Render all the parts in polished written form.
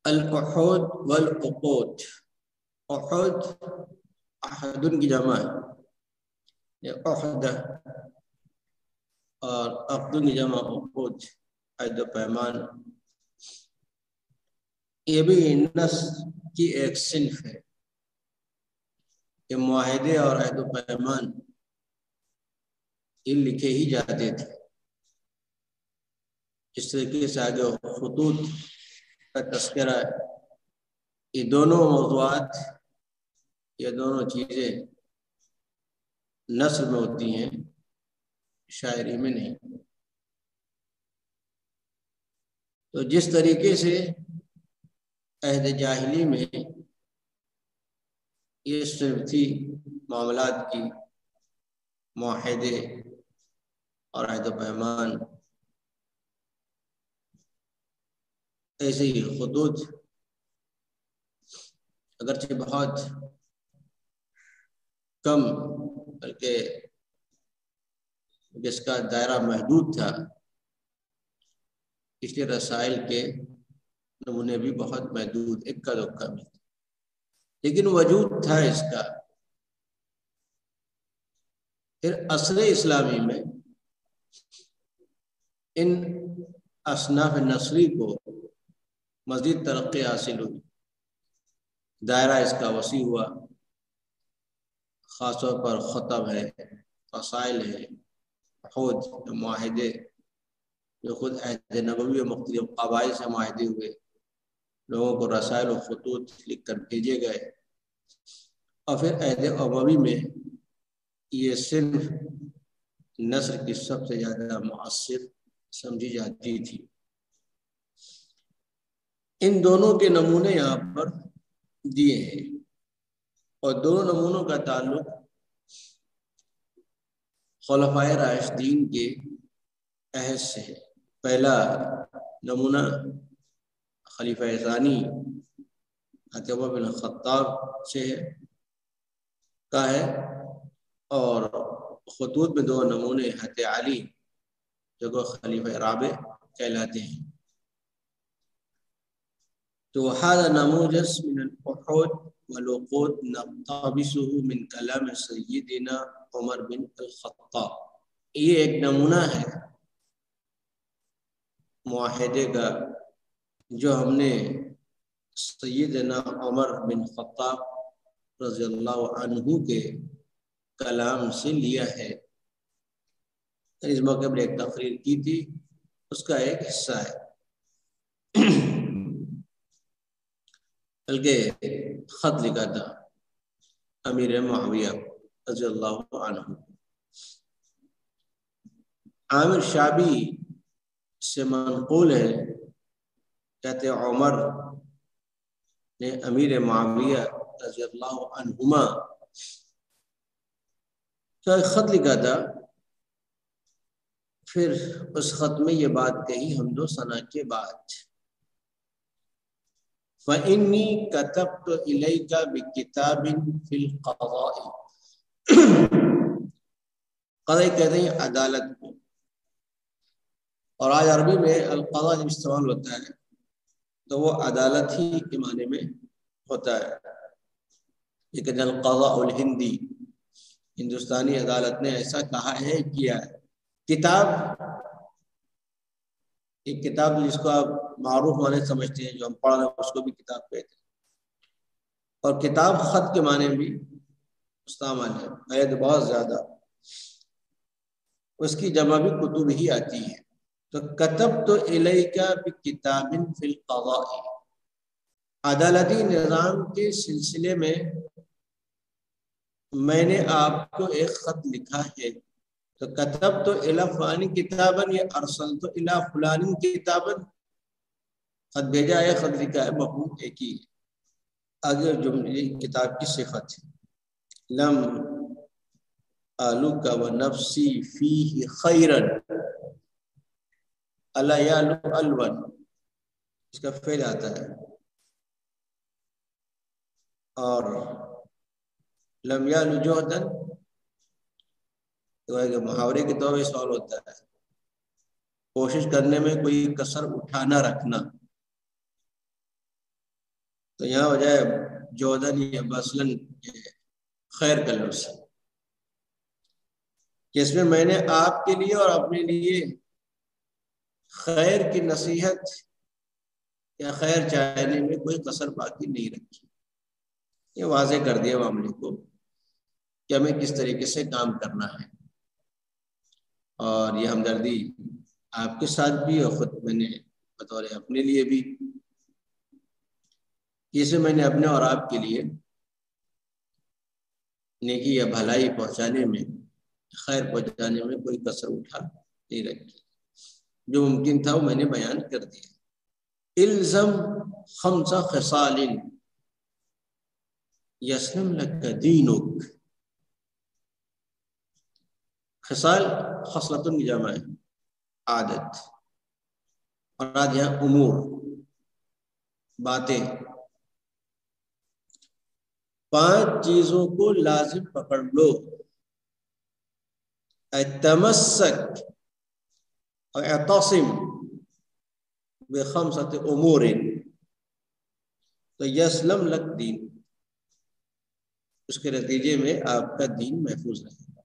العہود والعقود. عہد احد کی جمع ہے، یہ عہدہ، اور عقد کی جمع عقود، عہد و پیمان. یہ بھی نص کی ایک صنف ہے کہ معاہدے اور عہد و پیمان یہ لکھے ہی جاتے تھے. اس طریقے سے آگے خطوط کا تذکرہ ہے. یہ دونوں موضوعات، یہ دونوں چیزیں نثر میں ہوتی ہیں، شاعری میں نہیں. تو جس طریقے سے عہد جاہلی میں یہ صرف تھی معاملات کی، معاہدے اور عہد و پیمان، ایسے ہی خطوط اگرچہ بہت کم، بلکہ جس کا دائرہ محدود تھا، اس لیے رسائل کے نمونے بھی بہت محدود، اکا دکا میں، لیکن وجود تھا اس کا. پھر عصر اسلامی میں ان اصناف نثری کو مزید ترقی حاصل ہوئی، دائرہ اس کا وسیع ہوا. خاص طور پر خطب ہے، قصائد ہے، عہود، معاہدے، جو خود عہد نبوی و مختلف قبائل سے معاہدے ہوئے، لوگوں کو رسائل و خطوط لکھ کر بھیجے گئے. اور پھر عہد اموی میں یہ صنف نثر کی سب سے زیادہ مؤثر سمجھی جاتی تھی. ان دونوں کے نمونے یہاں پر دیے ہیں، اور دونوں نمونوں کا تعلق خلفائے راشدین کے عہد سے ہے. پہلا نمونہ خلیفہ ثانی عمر بن خطاب سے کا ہے، اور خطوط میں دو نمونے حضرت علی جو کہ خلیفہ رابع کہلاتے ہیں. تو هذا نموذج من العہود والعقود نقتبسه من کلام سیدنا عمر بن الخطاب. یہ ایک نمونہ ہے معاہدے کا جو ہم نے سیدنا عمر بن خطاب رضی اللہ عنہ کے کلام سے لیا ہے. اس موقع پر ایک تقریر کی تھی، اس کا ایک حصہ ہے. بلکہ خط لکھا تھا امیر معاویہ رضی اللہ عنہ. عامر شابی سے منقول ہے، کہتے عمر نے امیر معاویہ رضی اللہ عنہما کا ایک خط لکھا تھا. پھر اس خط میں یہ بات کہی حمد و ثنا کے بعد، فَإِنِّي كَتَبْتُ إِلَيْكَ بِكِتَابٍ فِي الْقَضَاءِ. قضاء کہتے ہیں عدالت کو، اور آج عربی میں القضاء جب استعمال ہوتا ہے تو وہ عدالت ہی کے معنی میں ہوتا ہے. لیکن القضاء الہندی، ہندوستانی عدالت نے ایسا کہا ہے، کیا ہے. کتاب، ایک کتاب جس کو آپ معروف معنی سمجھتے ہیں، جو ہم پڑھ رہے ہیں اس کو بھی کتاب کہتے ہیں. اور کتاب خط کے معنی بھی استعمال ہے، عہد بہت زیادہ، اس کی جمع بھی کتب ہی آتی ہے. تو کتبت الیک بکتاب فی القضاء، عدالتی نظام کے سلسلے میں میں نے آپ کو ایک خط لکھا ہے. تو کتبت الی فلان کتابا یا ارسلت الی فلان کتابا، خط بھیجا ہے، خط لکھا ہے، مفہوم ایک ہی ہے. آگے جملے کتاب کی صفت ہے، لم آلوک و نفسی فیہ خیرا، الا یعلو الون، اس کا فعل آتا ہے. اور لم یعلو جہدا، تو محاورے کے طور پہ سوال ہوتا ہے، کوشش کرنے میں کوئی کسر اٹھا نہ رکھنا. تو یہاں ہو جائے جودن یا بسلن خیر کا لفظ، کہ اس میں نے آپ کے لیے اور اپنے لیے خیر کی نصیحت یا خیر چاہنے میں کوئی قصر باقی نہیں رکھی. یہ واضح کر دیا معاملے کو کہ ہمیں کس طریقے سے کام کرنا ہے. اور یہ ہمدردی آپ کے ساتھ بھی اور خود میں نے بطور اپنے لیے بھی، اسے میں نے اپنے اور آپ کے لیے نیکی یا بھلائی پہنچانے میں، خیر پہنچانے میں کوئی کسر اٹھا نہیں رکھی. جو ممکن تھا وہ میں نے بیان کر دیا. الزم خمس خصال یسلم لک دینک. خصال خصلۃ کی جمع ہے، عادت، اور آج یہاں امور، باتیں. 5 چیزوں کو لازم پکڑ لو. تمسک اور اعتصم بخمسۃ امور تو یسلم لک دین، اس کے نتیجے میں آپ کا دین محفوظ رہے گا،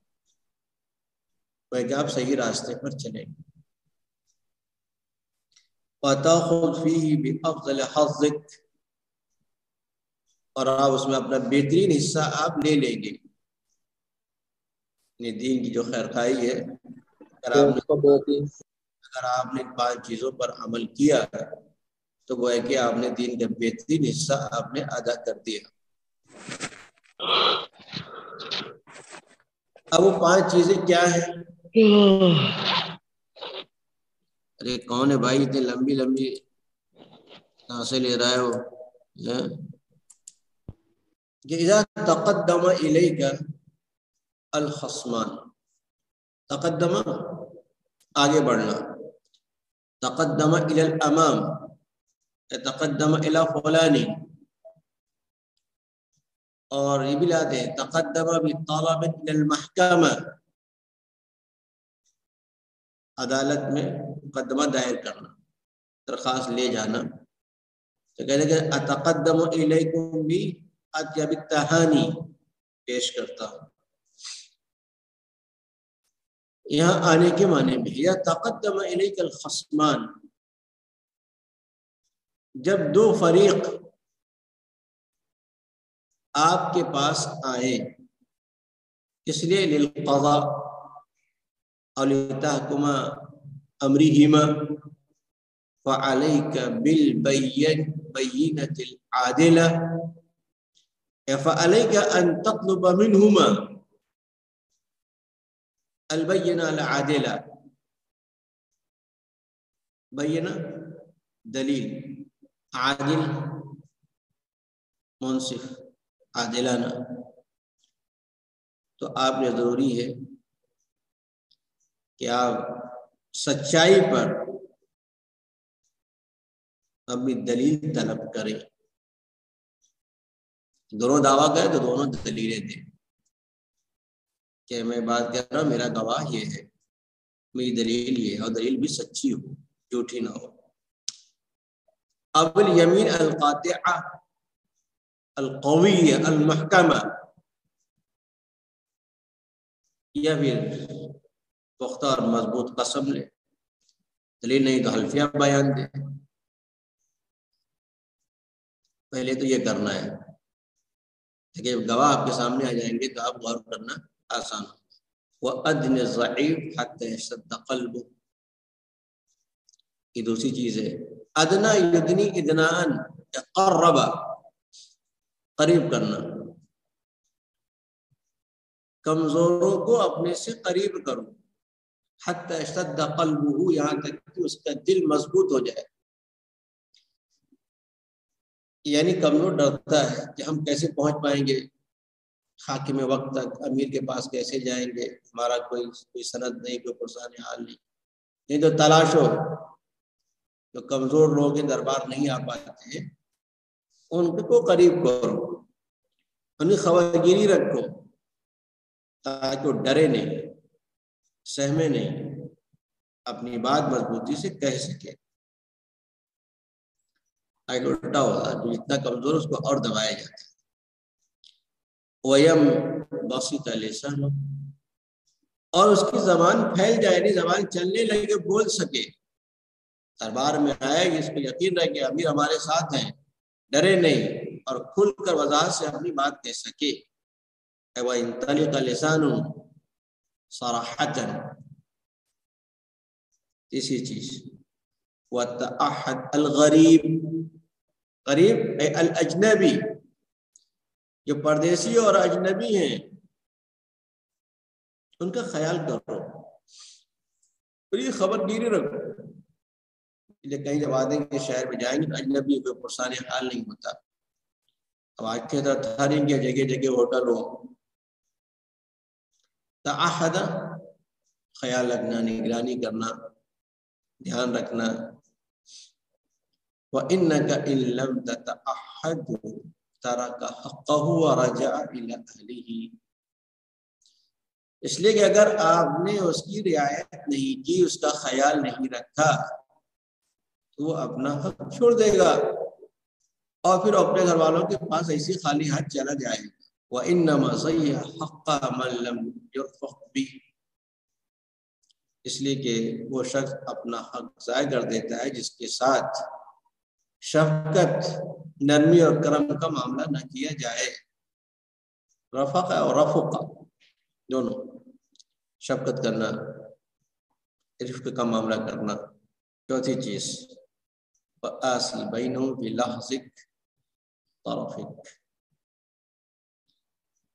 کہ آپ صحیح راستے پر چلیں گے. وَتَأْخُذْ فِيهِ بِأَفْضَلِ حَظِّكَ، اور آپ اس میں اپنا بہترین حصہ آپ لے لیں گے. دین کی جو خیر خواہی ہے، اگر آپ نے 5 چیزوں پر عمل کیا تو وہ ہے کہ آپ نے دین کا بہترین حصہ آپ نے ادا کر دیا. اب وہ 5 چیزیں کیا ہیں؟ ارے کون ہے بھائی اتنی لمبی لمبی سانسیں لے رہا ہے وہ؟ کہ اذا تقدم الیک الخصمان، تقدم آگے بڑھنا، تقدم الی الامام، تقدم الی فلانی، اور یہ بھی لاتے ہیں تقدم بطلب الی المحکمہ، عدالت میں مقدمہ دائر کرنا، درخواست لے جانا. تو کہتے ہیں کہ اتقدم الیکم بھی اطیب التہانی، پیش کرتا ہوں. یہاں آنے کے معنی میں یا تقدم الیک الخصمان، جب 2 فریق آپ کے پاس آئے، اس لیے للقضاء اور لتحکم امرہما فعلیک بالبینۃ العادلہ، فعلیک ان تطلب منہما البینہ العادلہ. بینہ دلیل، عادل منصف، عادلانہ. تو آپ نے ضروری ہے کہ آپ سچائی پر اپنی دلیل طلب کریں. دونوں دعویٰ کریں تو دونوں دلیلیں دیں کہ میں بات کر رہا ہوں، میرا گواہ یہ ہے، میری دلیل یہ ہے، اور دلیل بھی سچی ہو، جھوٹی نہ ہو. اب الیمین القاطعہ القویہ المحکمہ، یا پھر پختہ اور مضبوط قسم لے، دلیل نہیں تو حلفیہ بیان دے. پہلے تو یہ کرنا ہے کہ گواہ آپ کے سامنے آ جائیں گے تو آپ غور کرنا آسان ہو. وَأَدْنِ الضَّعِيفِ حَتَّى يَشْتَدَّ قَلْبُهُ، یہ دوسری چیز ہے. ادنا یدنی ادناءً، قرب، قریب کرنا، کمزوروں کو اپنے سے قریب کرو. حتی اشتد قلبہ، یہاں تک کہ اس کا دل مضبوط ہو جائے. یعنی کمزور ڈرتا ہے کہ ہم کیسے پہنچ پائیں گے حاکم وقت تک، امیر کے پاس کیسے جائیں گے، ہمارا کوئی سند نہیں، کوئی پرسان حال نہیں. تو تلاش ہو، جو کمزور لوگ کے دربار نہیں آ پاتے ہیں ان کو قریب کرو، انہیں خواگیری رکھو تاکہ وہ ڈرے نہیں، سہمے نہیں، اپنی بات مضبوطی سے کہہ سکے. آگے الٹا ہوتا ہے، جو جتنا کمزور اس کو اور دبایا جاتا ہے۔ وَيَمْ بَسِطَ لِسَانُ، اور اس کی زبان پھیل جائے، یعنی زبان چلنے لگے، بول سکے، دربار میں آئے اس کو یقین رہے کہ امیر ہمارے ساتھ ہیں، ڈرے نہیں، اور کھل کر وضاحت سے اپنی بات کہہ سکے۔ وَإِنْ طَلِقَ لِسَانُ صَرَحَةً، تیسری چیز، وَتَأَحَدْ الْغَرِيبِ، غریب اے الاجنبی، جو پردیسی اور اجنبی ہیں ان کا خیال کرو، پوری خبر گیری رکھو۔ کہیں جب آدمی کے شہر میں جائیں گے تو اجنبی کو پرسان حال نہیں ہوتا۔ اب آج کے طرح تھاریں گے جگہ جگہ ہوٹل ہو، تعہد خیال رکھنا، نگرانی کرنا، دھیان رکھنا۔ وَإِنَّكَ إِن لَّمْ تَتَعَهَّدْ تَرَكَ حَقَّهُ وَرَجَعَ إِلَى أَهْلِهِ، اس لیے کہ اگر آپ نے اس کی رعایت نہیں کی، اس کا خیال نہیں رکھا، تو وہ اپنا حق چھوڑ دے گا اور پھر اپنے گھر والوں کے پاس ایسی خالی ہاتھ چلا جائے گا۔ وَإِنَّمَا ضَيَّعَ حَقَّ مَن لَّمْ يُرْفَقْ بِهِ، اس لیے کہ وہ شخص اپنا حق ضائع کر دیتا ہے جس کے ساتھ شفقت، نرمی اور کرم کا معاملہ نہ کیا جائے۔ رفق اور رفق دونوں، شفقت کرنا، رفق کا معاملہ کرنا۔ چوتھی چیز، وَآسِي بَيْنَهُمْ بِلَحْظِكَ طَرَفِكَ،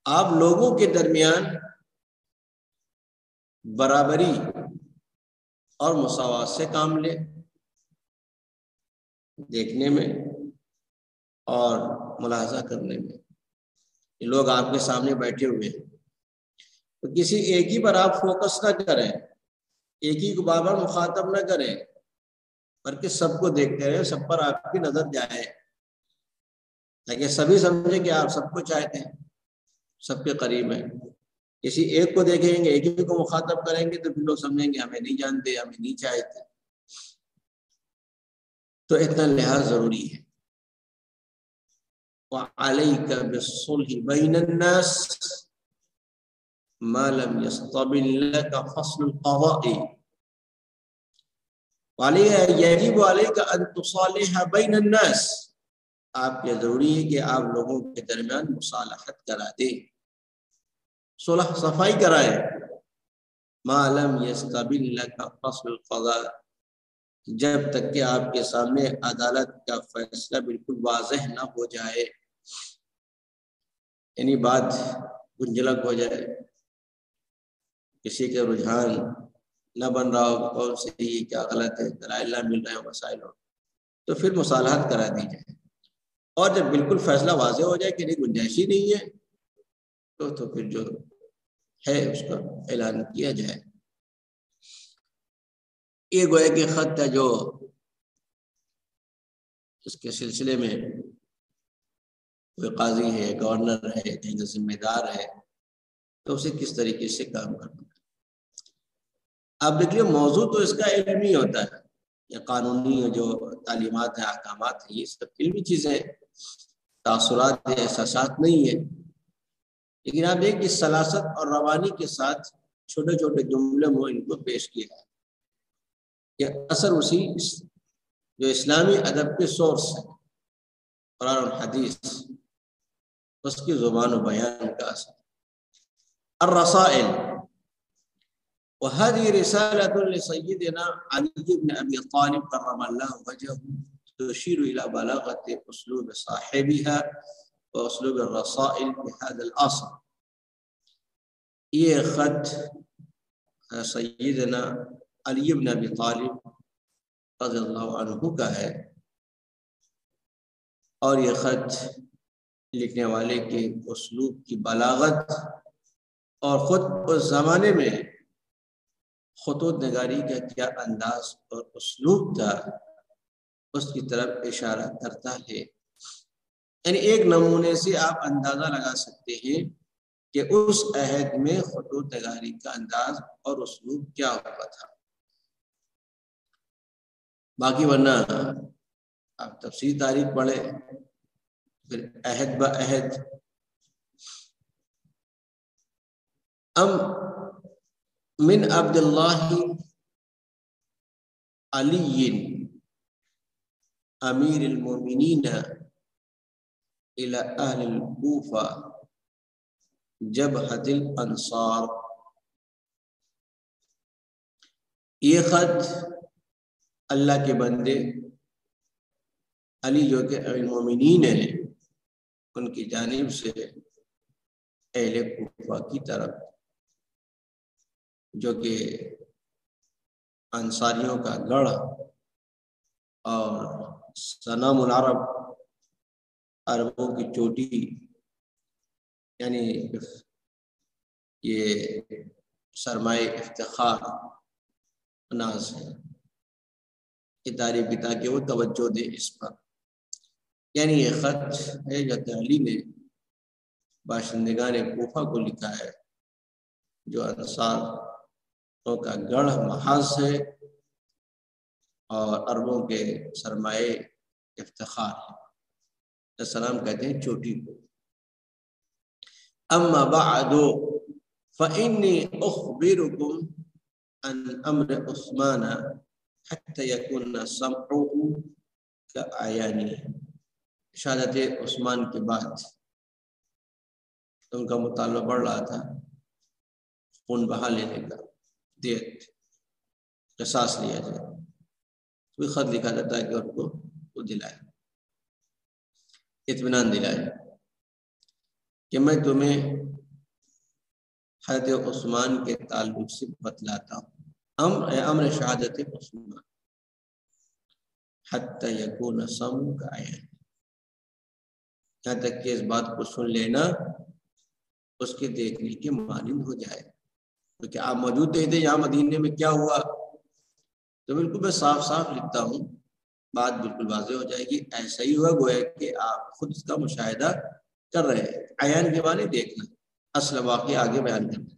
آپ لوگوں کے درمیان برابری اور مساوات سے کام لیں، دیکھنے میں اور ملاحظہ کرنے میں۔ یہ لوگ آپ کے سامنے بیٹھے ہوئے ہیں تو کسی ایک ہی پر آپ فوکس نہ کریں، ایک ہی کو بار بار مخاطب نہ کریں، بلکہ سب کو دیکھتے رہیں، سب پر آپ کی نظر جائے تاکہ سبھی سمجھیں کہ آپ سب کو چاہتے ہیں، سب کے قریب ہیں۔ کسی ایک کو دیکھیں گے، ایک ہی کو مخاطب کریں گے تو پھر لوگ سمجھیں گے ہمیں نہیں جانتے، ہمیں نہیں چاہتے۔ تو اتنا لحاظ ضروری ہے۔ وَعَلَيْكَ بِالصُّلْحِ بَيْنَ النَّاسِ مَا لَمْ يَسْطَبِلْ لَكَ فَصْلُ الْقَضَاءِ، يَجِبُ عَلَيْكَ أَن تُصَالِحَ بَيْنَ النَّاسِ، آپ کے ضروری ہے کہ آپ لوگوں کے درمیان مصالحت کرا دیں، صلح صفائی کرائے۔ مَا لَمْ يَسْطَبِلْ لَكَ فَصْلُ الْقَضَاءِ، جب تک کہ آپ کے سامنے عدالت کا فیصلہ بالکل واضح نہ ہو جائے، یعنی بات گنجلک ہو جائے، کسی کے رجحان نہ بن رہا ہو، کون صحیح کیا غلط ہے، دلائل نہ مل رہے ہو، مسائل ہو، تو پھر مصالحت کرا دی جائے۔ اور جب بالکل فیصلہ واضح ہو جائے کہ نہیں، گنجائش ہی نہیں ہے، تو پھر جو ہے اس کا اعلان کیا جائے۔ یہ گویا کہ خط ہے جو اس کے سلسلے میں کوئی قاضی ہے، گورنر ہے، کہیں کا ذمہ دار ہے، تو اسے کس طریقے سے کام کرنا ہے۔ آپ دیکھیے موضوع تو اس کا علمی ہوتا ہے، یا قانونی جو تعلیمات ہیں، احکامات ہیں، یہ سب علمی چیزیں، تاثرات یا احساسات نہیں ہے، لیکن آپ دیکھ کہ سلاست اور روانی کے ساتھ چھوٹے چھوٹے جملے میں ان کو پیش کیا ہے۔ یہ اثر اسی جو اسلامی ادب کے سورس ہے، قرآن اور حدیث، اس کی زبان و بیان کا اثر۔ الرسائل، وهذه رسالة لسيدنا علي بن أبي طالب كرم الله وجهه، تشير إلى بلاغة أسلوب صاحبها وأسلوب الرسائل بهذا الأصل۔ یہ خط سیدنا علی بن ابی طالب رضی اللہ عنہ کا ہے، اور یہ خط لکھنے والے کے اسلوب کی بلاغت اور خود اس زمانے میں خطوط نگاری کا کیا انداز اور اسلوب تھا، اس کی طرف اشارہ کرتا ہے۔ یعنی ایک نمونے سے آپ اندازہ لگا سکتے ہیں کہ اس عہد میں خطوط نگاری کا انداز اور اسلوب کیا ہوا تھا۔ باقی ورنہ آپ تفسیر تاریخ پڑھے پھر عہد با عہد. من عبد اللہ علی امیر المومنین الى اہل الکوفہ جبہۃ الانصار. یہ خط اللہ کے بندے علی جو کہ امیر المومنین ہیں ان کی جانب سے اہل کوفہ کی طرف، جو کہ انصاریوں کا گڑھ اور سنام العرب، عربوں کی چوٹی، یعنی یہ سرمایہ افتخار ناز ہے، یہ تعریف کی تاکہ وہ توجہ دے اس پر. یعنی یہ خط ہے جو علی نے باشندگان کوفہ کو لکھا ہے، جو انصاروں کا گڑھ محاذ ہے اور عربوں کے سرمایہ افتخار ہے. السلام کہتے ہیں چوٹی کو. اما بعد فإنی اخبرکم عن امر عثمان حتى يكون سمعه كأعیانی. شہادت عثمان کے بعد ان کا مطالبہ بڑھ رہا تھا خون بہا لینے کا، دیت قصاص لیا جائے. کوئی خط لکھا جاتا ہے کہ ان کو وہ دلائے، اطمینان دلائے کہ میں تمہیں حضرت عثمان کے تعلق سے بتلاتا ہوں. امر شہادت عثمان حتی یکون سمعک عیان، یہاں تک کہ اس بات کو سن لینا اس کے دیکھنے کے مانند ہو جائے. کیونکہ آپ موجود تھے یہاں مدینے میں کیا ہوا، تو بالکل میں صاف صاف لکھتا ہوں، بات بالکل واضح ہو جائے گی. ایسا ہی ہوا گویا کہ آپ خود اس کا مشاہدہ کر رہے ہیں. عیان کے معنی دیکھنا، اصل واقعہ آگے بیان کرنا.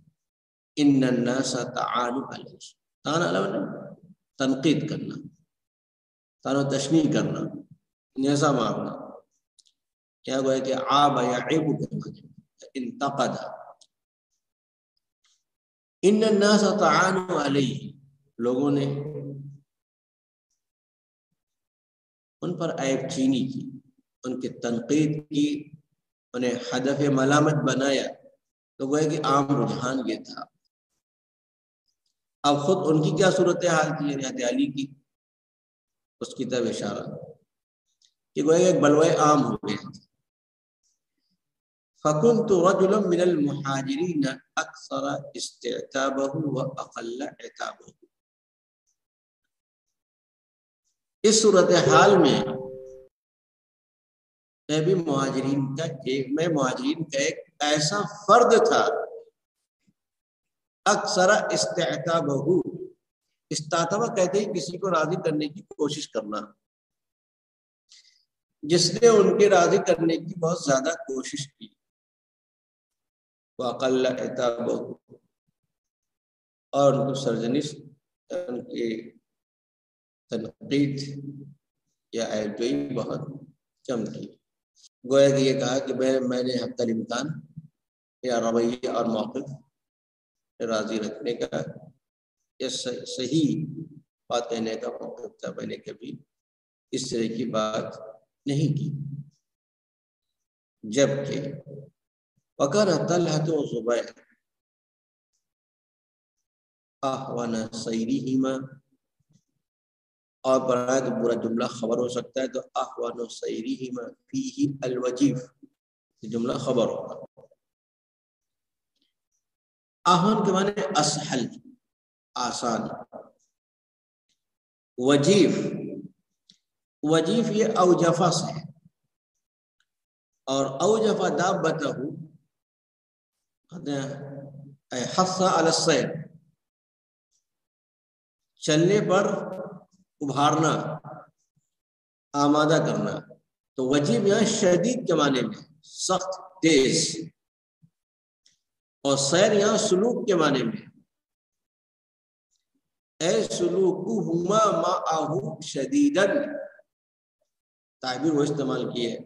ان الناس تعانوا علیہ، تعانوا تنقید کرنا، تعانوا تشنیع کرنا، نیزہ مارنا. کیا گویا کہ عاب یعیب کے معنی انتقد. ان الناس تعانوا علیہ، لوگوں نے ان پر عیب چینی کی، ان کی تنقید کی، انہیں ہدف ملامت بنایا. تو گویا کہ عام رجحان یہ تھا. اب خود ان کی کیا صورتحال تھی، یعنی حضرت علی کی، اس کی طرف اشارہ کہ گویا کہ ایک بلوائے عام ہو گیا. فَكُنْتُ رَجُلًا مِنَ الْمُحَاجِرِينَ أَكْثَرَ اسْتِعْتَابَهُ وَأَقَلَّ عِتَابَهُ. اس صورتحال میں میں مہاجرین کا ایک ایسا فرد تھا، اکثر استعتابہ، استعتابہ کہتے ہیں کسی کو راضی کرنے کی کوشش کرنا، جس نے ان کے راضی کرنے کی بہت زیادہ کوشش کی. وَأَقَلَّ عِتَابَهُ، اور ان کو سرزنش، ان کی تنقید یا عیب جوئی بہت کم کی. گویا کہ یہ کہا کہ میں نے حتی الامکان یا رویہ اور موقف راضی رکھنے کا یا صحیح بات کہنے کا موقف تھا، میں نے کبھی اس طرح کی بات نہیں کی. جبکہ وَكَانَ طَلْحَةُ وَزُبَيْرُ أَهْوَنَ سَيْرِهِمَا، اور برائے تو پورا جملہ خبر ہو سکتا ہے، تو احوان سیرہما فیہ الوجیف، یہ جملہ خبر ہوگا. احوان کے معنی اسہل، آسان. وجیف، وجیف یہ اوجفہ سے ہے، اور اوجفہ دابتہ حث علی السیر، چلنے پر ابھارنا، آمادہ کرنا. تو وجیب یہاں شدید کے معنی میں سخت، تیز، اور سیر یہاں سلوک کے معنی میں اے سلوکہما معہ شدیداً، تعبیر وہ استعمال کی ہے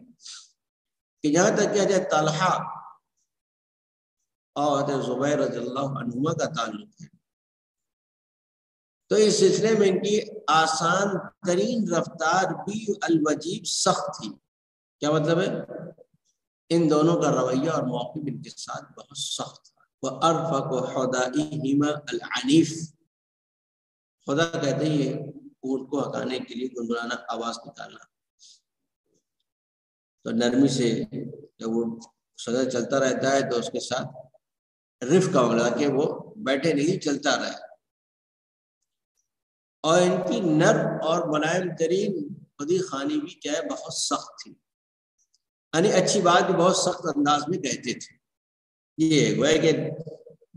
کہ جہاں تک کہ حضرت طلحہ اور حضرت زبیر رضی اللہ عنہما کا تعلق ہے تو اس سلسلے میں ان کی آسان ترین رفتار بھی الوجیب سخت تھی. کیا مطلب ہے؟ ان دونوں کا رویہ اور موقف ان کے ساتھ بہت سخت تھا. وَأَرْفَقُ حُدَائِهِمَا الْعَنِيفِ، خدا کہتے ہیں یہ اونٹ کو ہکانے کے لیے گنگنانا آواز نکالنا، تو نرمی سے جب وہ صدر چلتا رہتا ہے تو اس کے ساتھ رفق کا معاملہ کہ وہ بیٹھے نہیں چلتا رہے. اور ان کی نرم اور ملائم ترین خودی خانی بھی کیا ہے بہت سخت تھی، یعنی اچھی بات بھی بہت سخت انداز میں کہتے تھے. یہ وہ ہے کہ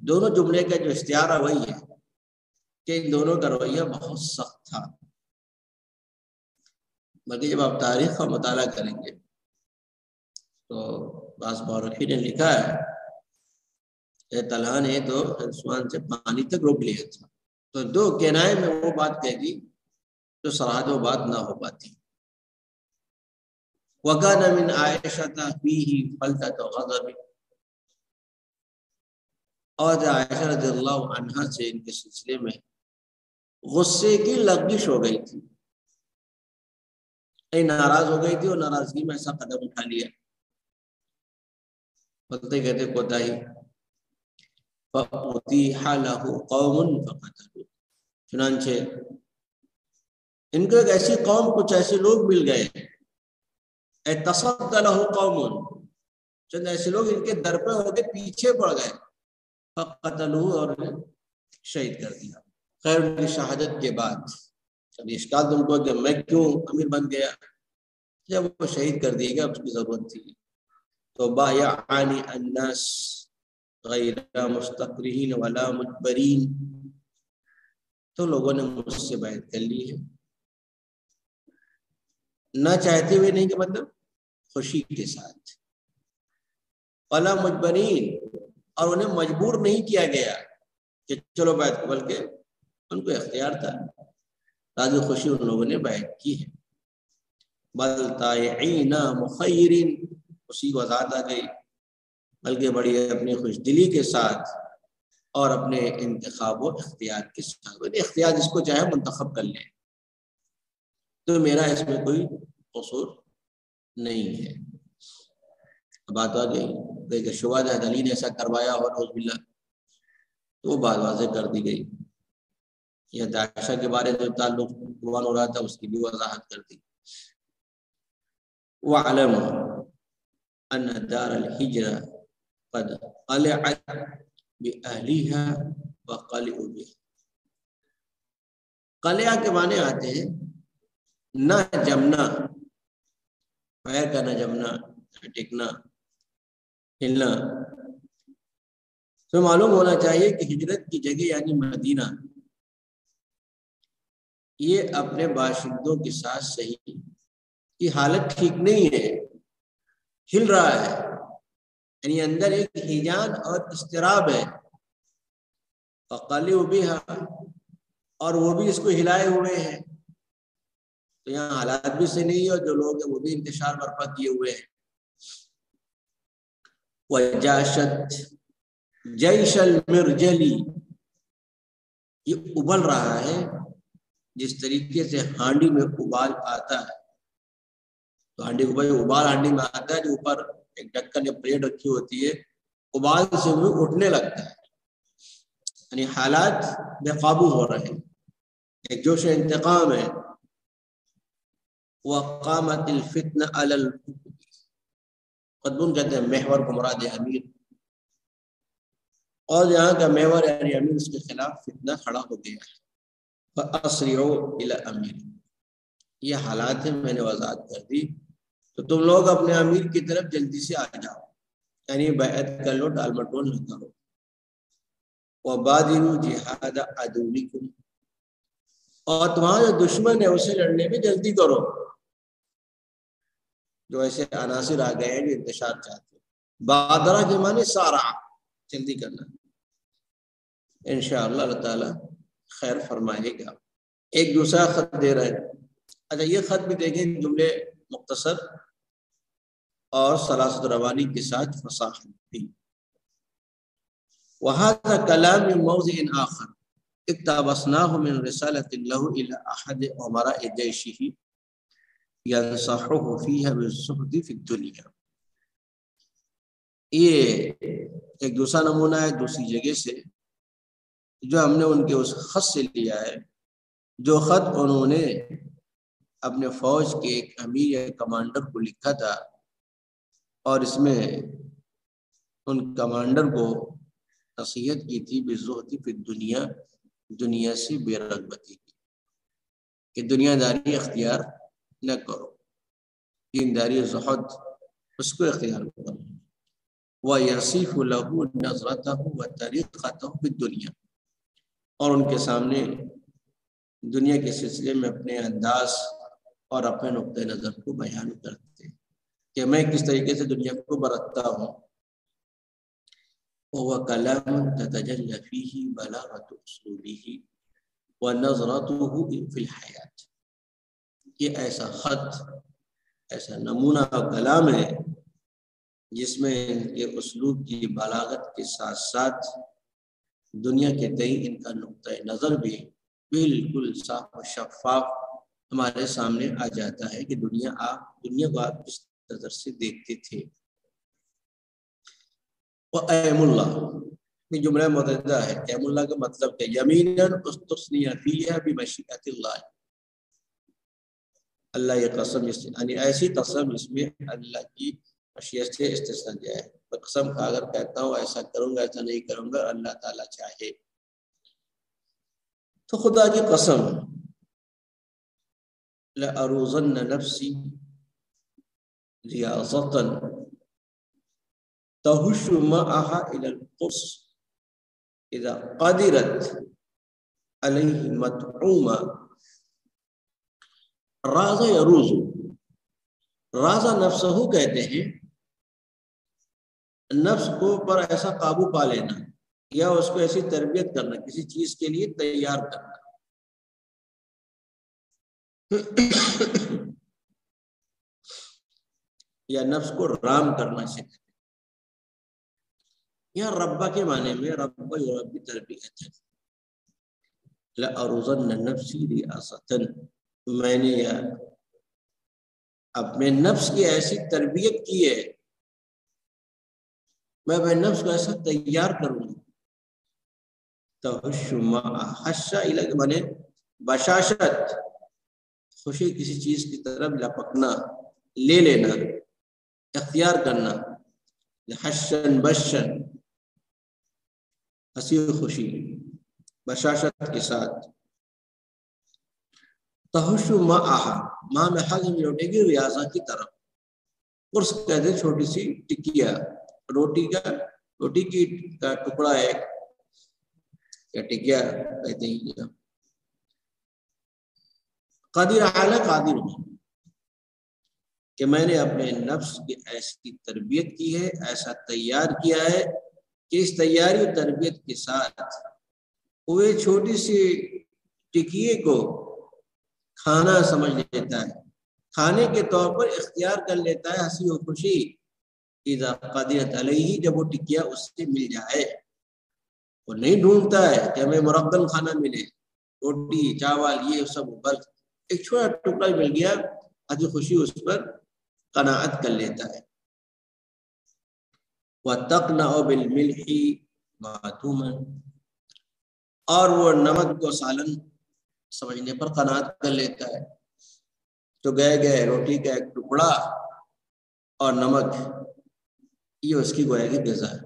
دونوں جملے کا جو استعارہ وہی ہے کہ ان دونوں کا رویہ بہت سخت تھا. بلکہ جب آپ تاریخ کا مطالعہ کریں گے تو بعض مورخین نے لکھا ہے کہ طلحہ نے تو عثمان سے پانی تک روک لیا تھا، تو دو کنائے میں وہ بات کہے گی تو سراحت وہ بات نہ ہو پاتی. وَكَانَ مِنْ عَائِشَةَ فِيهِ فَلْتَةُ غَضَبٍ، اور عائشہ رضی اللہ عنہا سے ان کے سلسلے میں غصے کی لغزش ہو گئی تھی، ناراض ہو گئی تھی اور ناراضگی میں ایسا قدم اٹھا لیا. بولتے کہتے کوتاہی فَأُتِيحَ لَهُ قَوْمٌ فَقَتَلُوهُ، چنانچہ ان کو ایک ایسی قوم، کچھ ایسے لوگ مل گئے، اتصد له قوم، چند ایسے لوگ ان کے در پہ ہو کے پیچھے پڑ گئے، فقتلوه، اور انہیں شہید کر دیا. خیر ان کی شہادت کے بعد اب اشکال تم کو کہ میں کیوں امیر بن گیا، جب وہ شہید کر دیے گا اس کی ضرورت تھی. تو بایعنی الناس غیر مستقرین ولا مجبرین، تو لوگوں نے مجھ سے بیعت کر لی ہے، نہ چاہتے ہوئے نہیں، کہ مطلب خوشی کے ساتھ، ولا مجبرین، اور انہیں مجبور نہیں کیا گیا کہ چلو بیعت کو، بلکہ ان کو اختیار تھا، راضی خوشی ان لوگوں نے بیعت کی ہے. بل طائعین مخیرین، اسی وضاحت آ گئی، بلکہ بڑی اپنی خوش دلی کے ساتھ اور اپنے انتخاب و اختیار کے ساتھ، اختیار جس کو چاہے منتخب کر لیں، تو میرا اس میں کوئی قصور نہیں ہے. بات آ گئی کہ شبہات علی نے ایسا کروایا اور نعوذ باللہ، تو وہ بات واضح کر دی گئی. یہ عائشہ کے بارے میں تعلق قرآن ہو رہا تھا، اس کی بھی وضاحت کر دی. وَعْلَمُوا أَنَّ دَارَ الْحِجْرَةِ قَدْ قَلِعَتْ بِأَهْلِهَا وَقَلِعُوا بِهَا. قلعہ کے معنی آتے ہیں نہ جمنا، پیر کا نہ جمنا، ٹکنا، ہلنا. تو معلوم ہونا چاہیے کہ ہجرت کی جگہ یعنی مدینہ، یہ اپنے باشندوں کے ساتھ صحیح کی حالت ٹھیک نہیں ہے، ہل رہا ہے، یعنی اندر ایک ہیجان اور اضطراب ہے. فَقَلِعُوا بِهَا، اور وہ بھی اس کو ہلائے ہوئے ہیں، تو یہاں حالات بھی سے نہیں ہے، اور جو لوگ ہیں وہ بھی انتشار برپا کیے ہوئے ہیں. وَجَاشَتْ جَيْشَ الْمِرْجَلِ، یہ ابل رہا ہے جس طریقے سے ہانڈی میں ابال آتا ہے، تو ہانڈی ابال ہانڈی میں آتا ہے، جو اوپر ایک ڈھکن یا پلیٹ رکھی ہوتی ہے، ابال سے وہ اٹھنے لگتا ہے، یعنی حالات بے قابو ہو رہے ہیں، ایک جوش انتقام ہے. وَقَامَتِ الْفِتْنَةُ عَلَى الْحُكْمِ، قطبون کہتے ہیں محور کو مراد امیر، اور یہاں کا محور یعنی امیر، اس کے خلاف فتنہ کھڑا ہو گیا ہے. فَأَسْرِعُوا إِلَى أَمِيرِ، یہ حالات ہیں، میں نے وضاحت کر دی، تو تم لوگ اپنے امیر کی طرف جلدی سے آ جاؤ، یعنی بیعت کر لو، ٹال مٹول نہ کرو. وَبَادِرُوا جِهَادَ عَدُوِّكُمْ، اور تمہارا جو دشمن ہے اسے لڑنے میں جلدی کرو. جو ایسے عناصر آ گئے ہیں جو انتشار چاہتے ہیں، بادرہ کے معنی سارا، جلدی کرنا. انشاءاللہ اللہ تعالیٰ خیر فرمائے گا. ایک دوسرا خط دے رہے ہیں، اچھا یہ خط بھی دیکھیں، جملے مختصر اور سلاست روانی کے ساتھ فصاحت تھی. وهذا كلام من موضع آخر اقتبسناه من رسالة له إلى أحد أمراء جيشه ينصحه فيها بالزهد في الدنيا. یہ ایک دوسرا نمونہ ہے دوسری جگہ سے جو ہم نے ان کے اس خط سے لیا ہے، جو خط انہوں نے اپنے فوج کے ایک امیر یا کمانڈر کو لکھا تھا، اور اس میں ان کمانڈر کو نصیحت کی تھی بالزہد فی الدنیا، دنیا سے بے رغبتی کی، کہ دنیا داری اختیار نہ کرو، دینداری زہد اس کو اختیار کرو. وَيَصِفُ لَهُ نَظْرَتَهُ وَطَرِيقَتَهُ فِي الدُّنْيَا، اور ان کے سامنے دنیا کے سلسلے میں اپنے انداز اور اپنے نقطۂ نظر کو بیان کرتے کہ میں کس طریقے سے دنیا کو برتتا ہوں. وَهُوَ كَلَامٌ تَتَجَلَّى فِيهِ بَلَاغَةُ أُسْلُوبِهِ وَنَظْرَتُهُ فِي الْحَيَاةِ. یہ ایسا خط، ایسا نمونہ کلام ہے جس میں ان کے اسلوب کی بلاغت کے ساتھ ساتھ دنیا کے تئیں ان کا نقطۂ نظر بھی بالکل صاف و شفاف ہمارے سامنے آ جاتا ہے کہ دنیا کو آپ کس نظر سے دیکھتے تھے. وَأَيْمُ اللَّهِ، یہ جملہ متعددہ ہے. ایم اللہ کا مطلب ہے یمیناً استثنی فیہا بمشیئۃ اللہ، اللہ یہ قسم یعنی ایسی قسم اس میں اللہ کی مشیت سے استثناء دیا ہے. قسم کا اگر کہتا ہوں ایسا کروں گا ایسا نہیں کروں گا، اللہ تعالیٰ چاہے تو. خدا کی قسم لَأَرُوزَنَّ نَفْسِي رِيَاضَةً تَهُشُّ مَعَهَا إِلَى الْقُرْصِ إِذَا قَدِرَتْ عَلَيْهِ مَدْعُومًا. راز یروز، راز نفسہ کہتے ہیں نفس کو پر ایسا قابو پا لینا یا اس کو ایسی تربیت کرنا، کسی چیز کے لیے تیار کرنا. یا نفس کو رام کرنا سکھانا. یا ربا کے معنی میں ربا یربی تربیت ہے. لَأَرُوزَنَّ نَفْسِي رِيَاضَةً، میں نے اپنے نفس کی ایسی تربیت کی ہے، میں اپنے نفس کو ایسا تیار کروں گا. تَحُشُّ مَعَ حَشَّ الَى کے معنی بشاشت، خوشی کسی چیز کی طرف لپکنا، لے لینا، اختیار کرنا. حشن بشن، ہنسی و خوشی بشاشت کے ساتھ. تحش معہا، ماں میں حضم لوٹے گی ریاضہ کی طرف. قرص کہتے ہیں چھوٹی سی ٹکیا، روٹی کی ٹکڑا ہے یا ٹکیا کہتے ہیں. قادر اعلی قادر ہوں کہ میں نے اپنے نفس کی ایسی تربیت کی ہے، ایسا تیار کیا ہے کہ اس تیاری و تربیت کے ساتھ وہ چھوٹی سی ٹکیے کو کھانا سمجھ لیتا ہے، کھانے کے طور پر اختیار کر لیتا ہے ہنسی و خوشی. اذا قدرت علیہ، جب وہ ٹکیا اس سے مل جائے. وہ نہیں ڈھونڈتا ہے کہ ہمیں مرغن کھانا ملے، روٹی چاول یہ سب، بس ایک چھوٹا ٹکڑا مل گیا، ہنسی خوشی اس پر قناعت کر لیتا ہے. وَتَقْنَعُ بِالْمِلْحِ مَعْدُومًا، اور وہ نمک کو سالن سمجھنے پر قناعت کر لیتا ہے. تو گئے روٹی کا ایک ٹکڑا اور نمک، یہ اس کی گویا کی غذا ہے،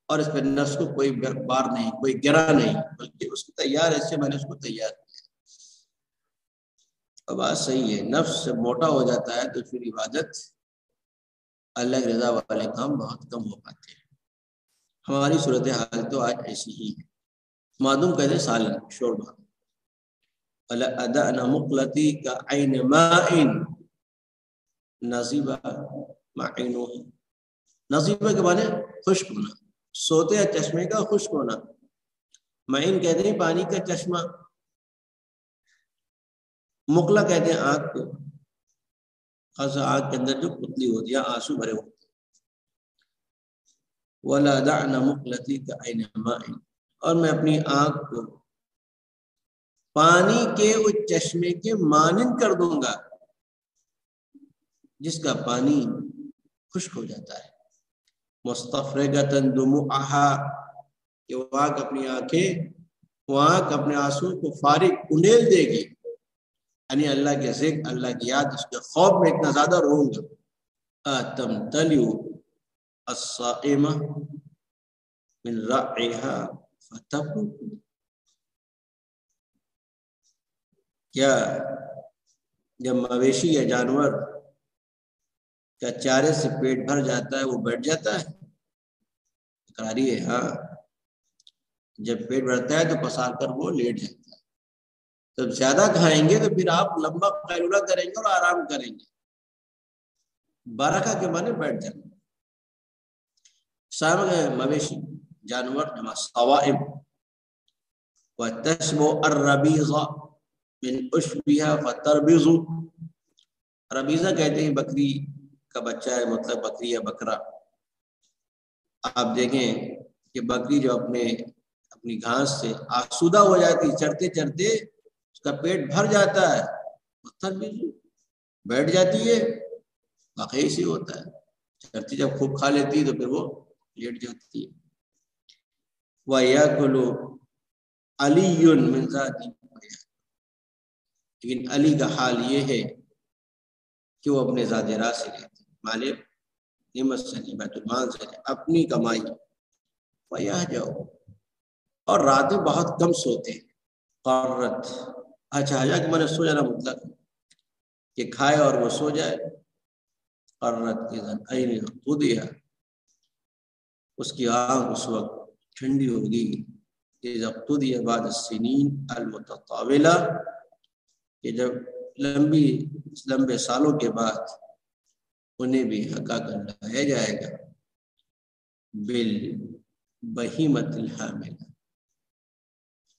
اور اس پر نفس کو کوئی بار نہیں، کوئی گرا نہیں، بلکہ اس کو تیار ہے، ایسے میں نے اس کو تیار کیا. اب بات صحیح ہے، نفس موٹا ہو جاتا ہے تو پھر عبادت، اللہ کی رضا والے کام بہت کم ہو پاتے ہیں. ہماری صورتحال تو آج ایسی ہی ہے. معدوم کہتے سالن، شوربہ. وَلَأَدَأْنَ مُقْلَتِي كَعَيْنِ مَاءٍ نَصِبَ مَعِنُهُ. نصیبہ کے معنی خشک ہونا، سوتے یا چشمے کا خشک ہونا. معین کہتے ہیں پانی کا چشمہ، مقلا کہتے ہیں آنکھ کو. خاصا آنکھ کے اندر جو پتلی ہوتی ہے آنسو بھرے ہوتے ہیں. وَلَا دَعْنَ مُقْلَتِي كَعَيْنِ مَاءٍ، اور میں اپنی آنکھ کو پانی کے اس چشمے کے مانند کر دوں گا جس کا پانی خشک ہو جاتا ہے. مستفرغۃ دموعها، کہ وہ آنکھ اپنی اپنے آنسو کو فارغ انڈیل دے گی. یعنی اللہ کے ذکر، اللہ کی یاد، اس کے خوف میں اتنا زیادہ رہوں گا. تمتلئ الصائمہ من رعیها فتبکو، کیا جب مویشی یا جانور کا چارے سے پیٹ بھر جاتا ہے وہ بیٹھ جاتا ہے؟ اقراری ہے ہاں. جب پیٹ بھرتا ہے تو پسار کر وہ لیٹ جاتا ہے. جب زیادہ کھائیں گے تو پھر آپ لمبا قیلولہ کریں گے اور آرام کریں گے. برکہ کے معنی بیٹھ جائیں گے. سامنے مویشی جانور جمع صوائم. وَتَشْبُ الرَّبِيضَ مِنْ أُشْبِهَا فَتَرْبِضُ، ربیزہ کہتے ہیں بکری کا بچہ ہے، مطلب بکری یا بکرا. آپ دیکھیں کہ بکری جو اپنی گھاس سے آسودہ ہو جاتی، چرتے چرتے اس کا پیٹ بھر جاتا ہے، بیٹھ جاتی ہے. واقعی سے ہوتا ہے، چرتی جب خوب کھا لیتی ہے تو پھر وہ لیٹ جاتی ہے. وَيَأْكُلُ عَلِيٌّ مِنْ ذَاتِهِ، لیکن علی کا حال یہ ہے کہ وہ اپنے ذات راہ سے لیتے، مالک نعمت سے نہیں، بیت المال سے نہیں، اپنی کمائی. وَيَهْجَعُ، اور راتیں بہت کم سوتے ہیں. قرت، اچھا حجا کہ میں نے سو جانا مطلق کہ کھائے اور وہ سو جائے. قرت اذن عین قضیہ، اس کی آنکھ اس وقت ٹھنڈی ہوگی. اذا قضی بعد السنین المتطاولہ، کہ جب لمبے سالوں کے بعد انہیں بھی حقا کر لایا جائے گا. بالبہیمۃ الحاملہ،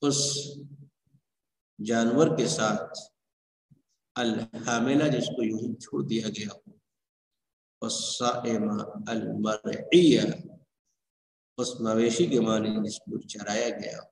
اس جانور کے ساتھ، الحاملہ جس کو یوں ہی چھوڑ دیا گیا ہو. والصائمہ المرعیہ، اس مویشی کے معنی جس کو چرایا گیا ہو.